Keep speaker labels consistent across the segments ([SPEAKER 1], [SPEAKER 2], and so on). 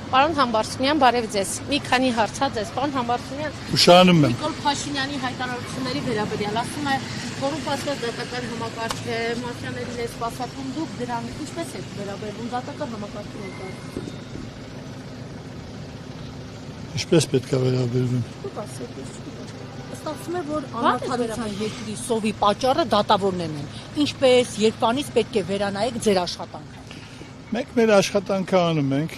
[SPEAKER 1] Պարոն Համբարձումյան, բարև ձեզ։ Մի քանի հարցա ձեզ, պարոն Համբարձումյան։
[SPEAKER 2] Ուշանում եմ։
[SPEAKER 1] Նիկոլ Փաշինյանի հայտարարությունների վերաբերյալ ասում է, կոռումպացված դատական համակարգ է, մաֆիաներին է սպասարկում, դուք դրան ինչպես եք վերաբերվում դատական համակարգի ներկայացուցիչ։
[SPEAKER 2] Ինչպես պետք է վերաբերվում։
[SPEAKER 1] Դուք ասեք,
[SPEAKER 3] Ստացվում է, որ անարդարության երկրի սովի պատճառը դատավորներն են։ Ինչպես, երբանից պետք է վերանայեք ձեր աշխատանքը։
[SPEAKER 2] Մենք մեր աշխատանքը անում ենք։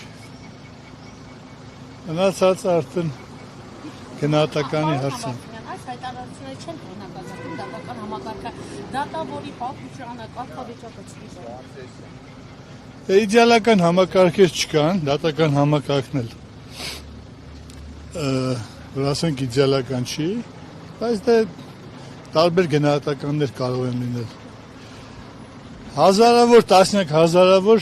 [SPEAKER 2] Մնացած արդեն գնահատականի հարց է։
[SPEAKER 1] Այս հայտարարությունները չեն օրինակացնում դատական համակարգը, դատավորի պատմությունը, կարգավիճակը չի։
[SPEAKER 2] Իդեալական համակարգեր չկան, դատական համակարգն էլ որ ասենք իդեալական չի, բայց դե տարբեր գնահատականներ կարող են լինել։ Հազարավոր, տասնյակ հազարավոր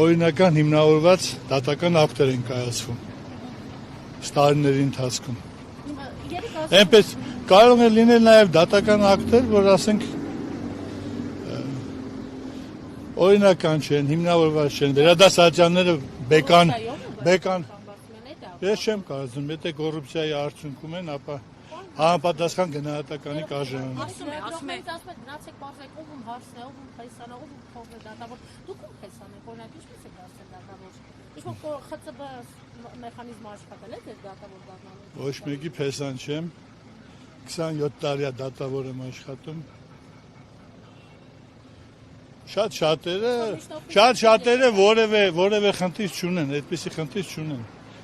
[SPEAKER 2] օրինական հիմնավորված դատական ակտեր են կայացվում տարիների ընթացքում։ Այնպես կարող է լինել նաև դատական ակտեր, որ ասենք օրինական չեն, հիմնավորված չեն, վերադասաճանները բեկան ես չեմ կարծում, եթե կոռուպցիայի արդյունքում են, ապա համապատասխան գնահատականի կարժանան։
[SPEAKER 1] Ասում է, գնացեք բարձեք, ով հարցն է, ով խեսան է, ով փողն է դատավոր։ Դուք ում խեսան եք, օրինակ ինչպես եք դարձել դատավոր։ Ինչ-որ ԽՑԲ մեխանիզմը աշխատել է ձեր դատավոր դառնալու։
[SPEAKER 2] Ոչ մեկի փեսան չեմ, 27 տարի է դատավոր եմ աշխատում։ Շատ որևէ խնդիր չունեն, այդպիսի խնդիր չունեն։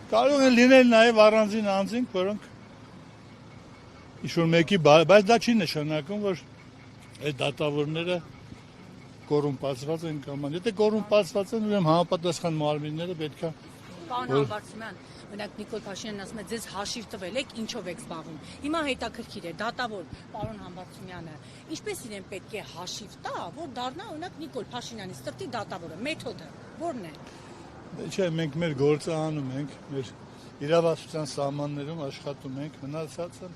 [SPEAKER 2] Կարող են լինել նաև առանձին անձինք, որոնք ինչ-որ մեկի, բայց դա չի նշանակում, որ այդ դատավորները կոռումպացված են կամ այլ։ Եթե կոռումպացված են, ուրեմն համապատասխան մարմինները պետք է։
[SPEAKER 3] Պարոն Համբարձումյան, օրինակ Նիկոլ Փաշինյանն ասում է, ձեզ հաշիվ տվել եք, ինչով եք զբաղվում։ Հիմա հետաքրքիր է, դատավոր պարոն Համբարձումյանը, ինչպես իրեն պետք է հաշիվ տա, որ դառնա օրինակ Նիկոլ Փաշինյանի սրտի դատավորը, մեթոդը ո՞րն է։
[SPEAKER 2] Չէ, մենք մեր գործը անում ենք, մեր իրավասության սահմաններում աշխատում ենք, մնացածը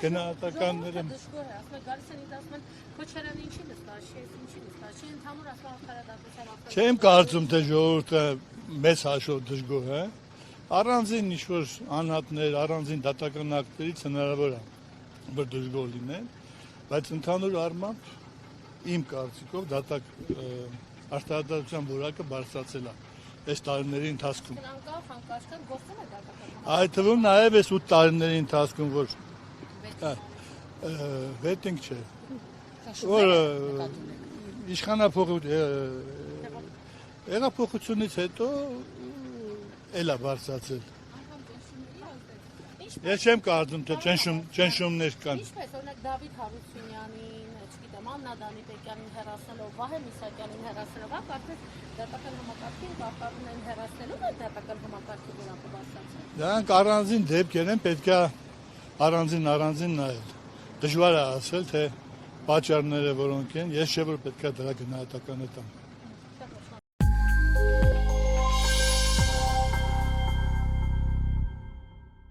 [SPEAKER 2] գնահատականները։
[SPEAKER 1] Ասում է գալիս են ասում են Քոչարյանը ինչի նստած չի, ինչի նստած չի, ընդհանուր աշխարհակարգության
[SPEAKER 2] Չեմ կարծում, թե ժողովուրդը մեծ հաշվով դժգոհ է։ Առանձին ինչ-որ անհատներ, առանձին դատական ակտերից հնարավոր է, որ դժգոհ լինեն, բայց ընդհանուր առմամբ իմ կարծիքով արտահայտության որակը բարձրացել է այս տարիների ընթացքում։ Այդ թվում նաև այս 8 տարիների ընթացքում, որ 6 չէ, որ հեղափոխությունից հետո էլ է բարձրացել։ Ես չեմ կարծում, թե ճնշումներ կան։
[SPEAKER 1] Ինչպես օրինակ Դավիթ Հարությունյանին, չգիտեմ, Աննա Դանիպեկյանին հեռացնելով, Վահե Միսակյանին հեռացնելով, կարծես դատական համակարգին կապարում են հեռացնելով այդ դատական համակարգի որակը բարձրացնել։
[SPEAKER 2] Դրանք առանձին դեպքեր են, պետք է առանձին նայել։ Դժվար է ասել, թե պատճառները որոնք են, ես չէ որ պետք է դրա գնահատականը տամ։